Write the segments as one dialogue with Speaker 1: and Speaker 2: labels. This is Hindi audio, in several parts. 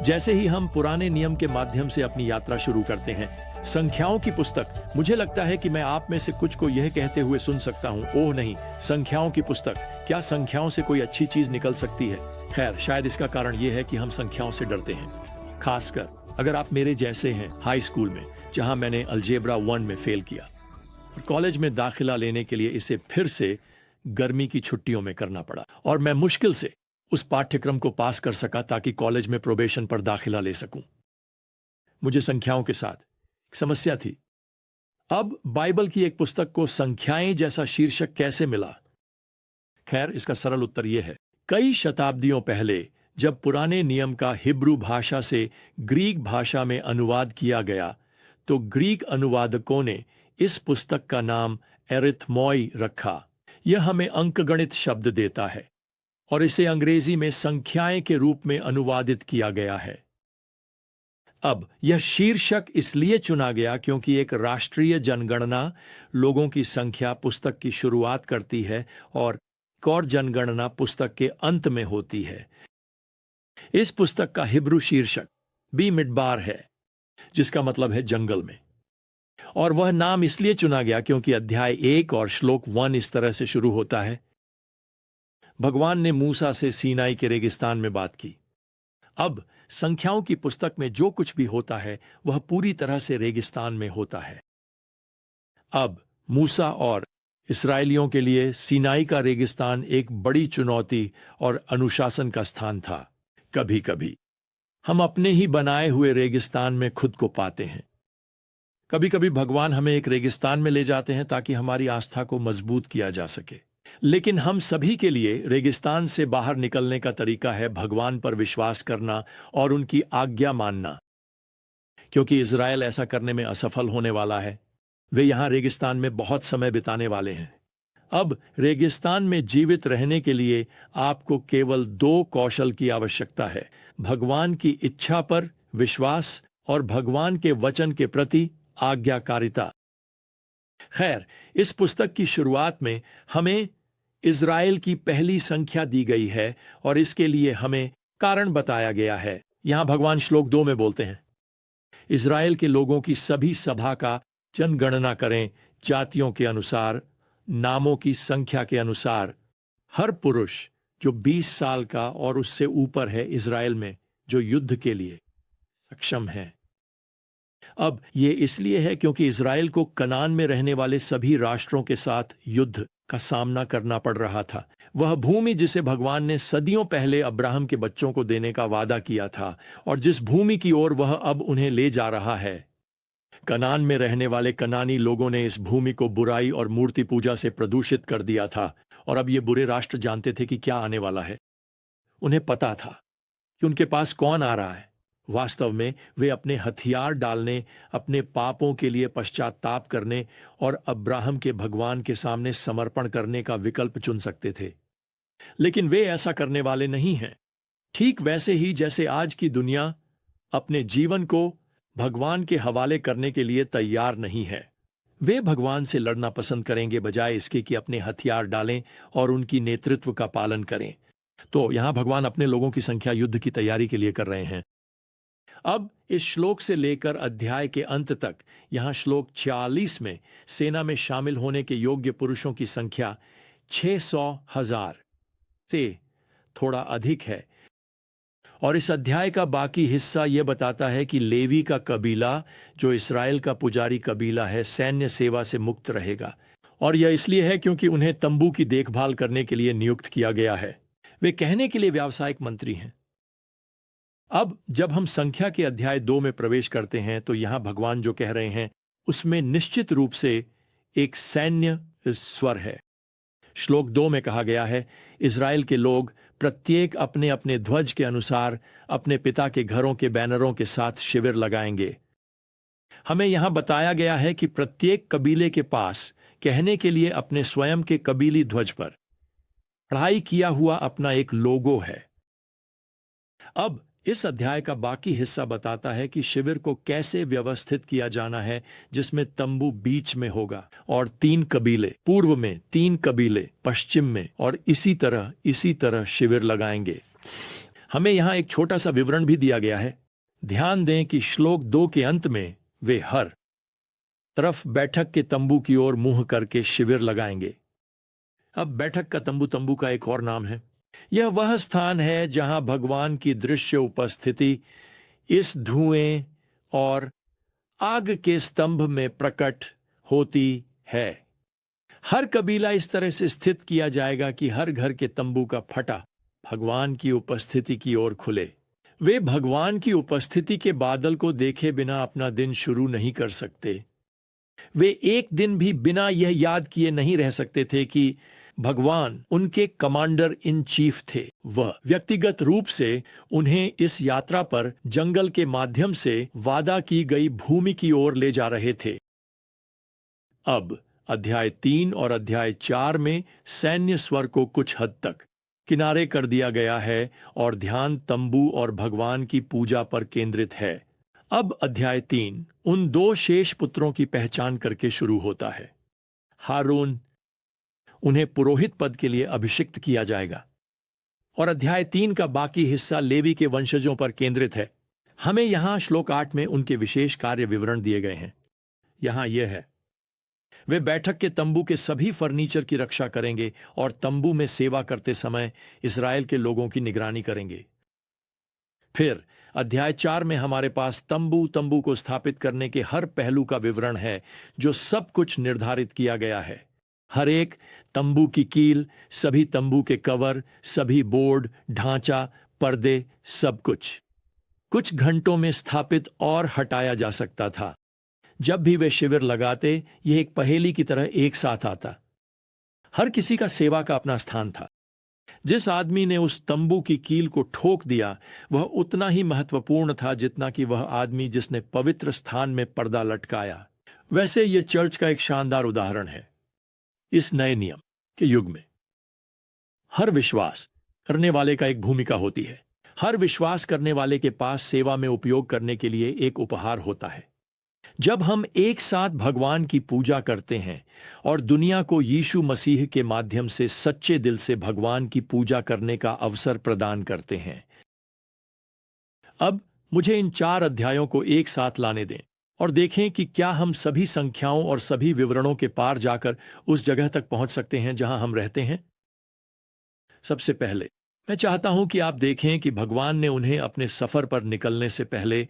Speaker 1: जैसे ही हम पुराने नियम के माध्यम से अपनी यात्रा शुरू करते हैं, संख्याओं की पुस्तक, मुझे लगता है कि मैं आप में से कुछ को यह कहते हुए सुन सकता हूं, ओह नहीं, संख्याओं की पुस्तक, क्या संख्याओं से कोई अच्छी चीज निकल सकती है? खैर, शायद इसका कारण यह है कि हम संख्याओं से डरते हैं, खासकर अगर आप मेरे जैसे हैं हाई स्कूल में, जहां मैंने अलजेब्रा 1 में फेल किया और कॉलेज में दाखिला लेने के लिए इसे फिर से गर्मी की छुट्टियों में करना पड़ा, और मैं मुश्किल से उस पाठ्यक्रम को पास कर सका ताकि कॉलेज में प्रोबेशन पर दाखिला ले सकूं। मुझे संख्याओं के साथ एक समस्या थी। अब बाइबल की एक पुस्तक को संख्याएं जैसा शीर्षक कैसे मिला? खैर, इसका सरल उत्तर यह है, कई शताब्दियों पहले जब पुराने नियम का हिब्रू भाषा से ग्रीक भाषा में अनुवाद किया गया, तो ग्रीक अनुवादकों ने इस पुस्तक का नाम एरिथमॉई रखा। यह हमें अंकगणित शब्द देता है और इसे अंग्रेजी में संख्याएं के रूप में अनुवादित किया गया है। अब यह शीर्षक इसलिए चुना गया क्योंकि एक राष्ट्रीय जनगणना लोगों की संख्या पुस्तक की शुरुआत करती है और एक और जनगणना पुस्तक के अंत में होती है। इस पुस्तक का हिब्रू शीर्षक बी मिडबार है, जिसका मतलब है जंगल में, और वह नाम इसलिए चुना गया क्योंकि अध्याय 1 और श्लोक 1 इस तरह से शुरू होता है, भगवान ने मूसा से सीनाई के रेगिस्तान में बात की। अब संख्याओं की पुस्तक में जो कुछ भी होता है वह पूरी तरह से रेगिस्तान में होता है। अब मूसा और इस्राएलियों के लिए सीनाई का रेगिस्तान एक बड़ी चुनौती और अनुशासन का स्थान था। कभी कभी हम अपने ही बनाए हुए रेगिस्तान में खुद को पाते हैं। कभी कभी भगवान हमें एक रेगिस्तान में ले जाते हैं ताकि हमारी आस्था को मजबूत किया जा सके, लेकिन हम सभी के लिए रेगिस्तान से बाहर निकलने का तरीका है भगवान पर विश्वास करना और उनकी आज्ञा मानना। क्योंकि इज़राइल ऐसा करने में असफल होने वाला है, वे यहां रेगिस्तान में बहुत समय बिताने वाले हैं। अब रेगिस्तान में जीवित रहने के लिए आपको केवल 2 कौशल की आवश्यकता है, भगवान की इच्छा पर विश्वास और भगवान के वचन के प्रति आज्ञाकारिता। खैर, इस पुस्तक की शुरुआत में हमें इज़राइल की पहली संख्या दी गई है और इसके लिए हमें कारण बताया गया है। यहां भगवान श्लोक 2 में बोलते हैं, इज़राइल के लोगों की सभी सभा का जनगणना करें, जातियों के अनुसार, नामों की संख्या के अनुसार, हर पुरुष जो 20 साल का और उससे ऊपर है इज़राइल में, जो युद्ध के लिए सक्षम है। अब ये इसलिए है क्योंकि इज़राइल को कनान में रहने वाले सभी राष्ट्रों के साथ युद्ध का सामना करना पड़ रहा था। वह भूमि जिसे भगवान ने सदियों पहले अब्राहम के बच्चों को देने का वादा किया था और जिस भूमि की ओर वह अब उन्हें ले जा रहा है। कनान में रहने वाले कनानी लोगों ने इस भूमि को बुराई और मूर्ति पूजा से प्रदूषित कर दिया था और अब ये बुरे राष्ट्र जानते थे कि क्या आने वाला है। उन्हें पता था कि उनके पास कौन आ रहा है। वास्तव में वे अपने हथियार डालने, अपने पापों के लिए पश्चाताप करने और अब्राहम के भगवान के सामने समर्पण करने का विकल्प चुन सकते थे, लेकिन वे ऐसा करने वाले नहीं हैं। ठीक वैसे ही जैसे आज की दुनिया अपने जीवन को भगवान के हवाले करने के लिए तैयार नहीं है। वे भगवान से लड़ना पसंद करेंगे बजाय इसके कि अपने हथियार डालें और उनकी नेतृत्व का पालन करें। तो यहां भगवान अपने लोगों की संख्या युद्ध की तैयारी के लिए कर रहे हैं। अब इस श्लोक से लेकर अध्याय के अंत तक, यहां श्लोक 46 में सेना में शामिल होने के योग्य पुरुषों की संख्या 600,000 से थोड़ा अधिक है, और इस अध्याय का बाकी हिस्सा यह बताता है कि लेवी का कबीला, जो इस्राएल का पुजारी कबीला है, सैन्य सेवा से मुक्त रहेगा, और यह इसलिए है क्योंकि उन्हें तंबू की देखभाल करने के लिए नियुक्त किया गया है। वे कहने के लिए व्यावसायिक मंत्री हैं। अब जब हम संख्या के अध्याय 2 में प्रवेश करते हैं तो यहां भगवान जो कह रहे हैं उसमें निश्चित रूप से एक सैन्य स्वर है। श्लोक 2 में कहा गया है, इज़राइल के लोग प्रत्येक अपने अपने ध्वज के अनुसार अपने पिता के घरों के बैनरों के साथ शिविर लगाएंगे। हमें यहां बताया गया है कि प्रत्येक कबीले के पास कहने के लिए अपने स्वयं के कबीली ध्वज पर पढ़ाई किया हुआ अपना एक लोगो है। अब इस अध्याय का बाकी हिस्सा बताता है कि शिविर को कैसे व्यवस्थित किया जाना है, जिसमें तंबू बीच में होगा और 3 कबीले पूर्व में, 3 कबीले पश्चिम में और इसी तरह शिविर लगाएंगे। हमें यहां एक छोटा सा विवरण भी दिया गया है। ध्यान दें कि श्लोक 2 के अंत में वे हर तरफ बैठक के तंबू की ओर मुंह करके शिविर लगाएंगे। अब बैठक का तंबू, तंबू का एक और नाम है। यह वह स्थान है जहां भगवान की दृश्य उपस्थिति इस धुएं और आग के स्तंभ में प्रकट होती है। हर कबीला इस तरह से स्थित किया जाएगा कि हर घर के तंबू का फटा भगवान की उपस्थिति की ओर खुले। वे भगवान की उपस्थिति के बादल को देखे बिना अपना दिन शुरू नहीं कर सकते। वे एक दिन भी बिना यह याद किए नहीं रह सकते थे कि भगवान उनके कमांडर इन चीफ थे। वह व्यक्तिगत रूप से उन्हें इस यात्रा पर जंगल के माध्यम से वादा की गई भूमि की ओर ले जा रहे थे। अब अध्याय 3 और अध्याय 4 में सैन्य स्वर को कुछ हद तक किनारे कर दिया गया है और ध्यान तंबू और भगवान की पूजा पर केंद्रित है। अब अध्याय 3 उन 2 शेष पुत्रों की पहचान करके शुरू होता है। हारून, उन्हें पुरोहित पद के लिए अभिषिक्त किया जाएगा। और अध्याय 3 का बाकी हिस्सा लेवी के वंशजों पर केंद्रित है। हमें यहां श्लोक 8 में उनके विशेष कार्य विवरण दिए गए हैं। यहां यह है, वे बैठक के तंबू के सभी फर्नीचर की रक्षा करेंगे और तंबू में सेवा करते समय इस्राएल के लोगों की निगरानी करेंगे। फिर अध्याय 4 में हमारे पास तंबू को स्थापित करने के हर पहलू का विवरण है, जो सब कुछ निर्धारित किया गया है। हर एक तंबू की कील, सभी तंबू के कवर, सभी बोर्ड, ढांचा, पर्दे, सब कुछ घंटों में स्थापित और हटाया जा सकता था। जब भी वे शिविर लगाते, यह एक पहेली की तरह एक साथ आता। हर किसी का सेवा का अपना स्थान था। जिस आदमी ने उस तंबू की कील को ठोक दिया, वह उतना ही महत्वपूर्ण था जितना कि वह आदमी जिसने पवित्र स्थान में पर्दा लटकाया। वैसे यह चर्च का एक शानदार उदाहरण है। इस नए नियम के युग में हर विश्वास करने वाले का एक भूमिका होती है। हर विश्वास करने वाले के पास सेवा में उपयोग करने के लिए एक उपहार होता है। जब हम एक साथ भगवान की पूजा करते हैं और दुनिया को यीशु मसीह के माध्यम से सच्चे दिल से भगवान की पूजा करने का अवसर प्रदान करते हैं। अब मुझे इन 4 अध्यायों को एक साथ लाने दें और देखें कि क्या हम सभी संख्याओं और सभी विवरणों के पार जाकर उस जगह तक पहुंच सकते हैं जहां हम रहते हैं। सबसे पहले मैं चाहता हूं कि आप देखें कि भगवान ने उन्हें अपने सफर पर निकलने से पहले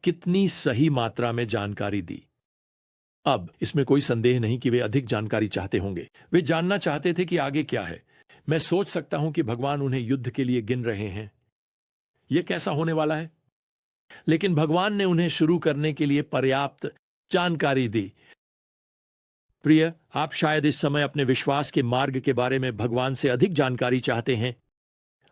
Speaker 1: कितनी सही मात्रा में जानकारी दी। अब इसमें कोई संदेह नहीं कि वे अधिक जानकारी चाहते होंगे। वे जानना चाहते थे कि आगे क्या है। मैं सोच सकता हूं कि भगवान उन्हें युद्ध के लिए गिन रहे हैं। यह कैसा होने वाला है? लेकिन भगवान ने उन्हें शुरू करने के लिए पर्याप्त जानकारी दी। प्रिय, आप शायद इस समय अपने विश्वास के मार्ग के बारे में भगवान से अधिक जानकारी चाहते हैं,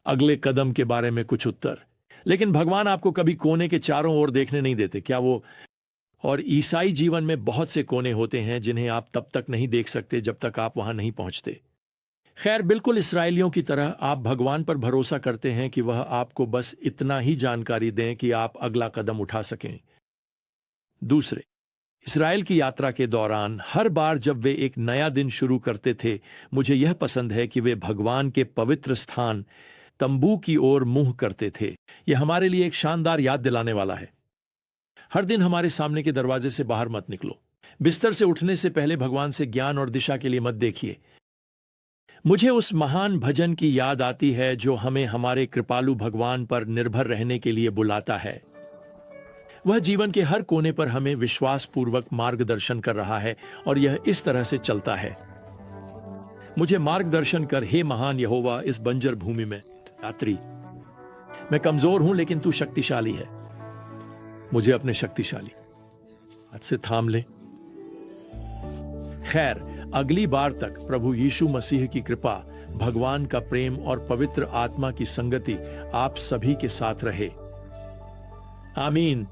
Speaker 1: अगले कदम के बारे में कुछ उत्तर। लेकिन भगवान आपको कभी कोने के चारों ओर देखने नहीं देते, क्या वो? और ईसाई जीवन में बहुत से कोने होते हैं जिन्हें आप तब तक नहीं देख सकते जब तक आप वहां नहीं पहुंचते। खैर, बिल्कुल इसराइलियों की तरह आप भगवान पर भरोसा करते हैं कि वह आपको बस इतना ही जानकारी दें कि आप अगला कदम उठा सकें। दूसरे, इस्राएल की यात्रा के दौरान हर बार जब वे एक नया दिन शुरू करते थे, मुझे यह पसंद है कि वे भगवान के पवित्र स्थान तंबू की ओर मुंह करते थे। यह हमारे लिए एक शानदार याद दिलाने वाला है। हर दिन हमारे सामने के दरवाजे से बाहर मत निकलो। बिस्तर से उठने से पहले भगवान से ज्ञान और दिशा के लिए मत देखिए। मुझे उस महान भजन की याद आती है जो हमें हमारे कृपालु भगवान पर निर्भर रहने के लिए बुलाता है। वह जीवन के हर कोने पर हमें विश्वासपूर्वक मार्गदर्शन कर रहा है और यह इस तरह से चलता है। मुझे मार्गदर्शन कर, हे महान यहोवा, इस बंजर भूमि में यात्री। मैं कमजोर हूं लेकिन तू शक्तिशाली है। मुझे अपने शक्तिशाली हाथ से थाम ले। खैर, अगली बार तक प्रभु यीशु मसीह की कृपा, भगवान का प्रेम और पवित्र आत्मा की संगति आप सभी के साथ रहे। आमीन।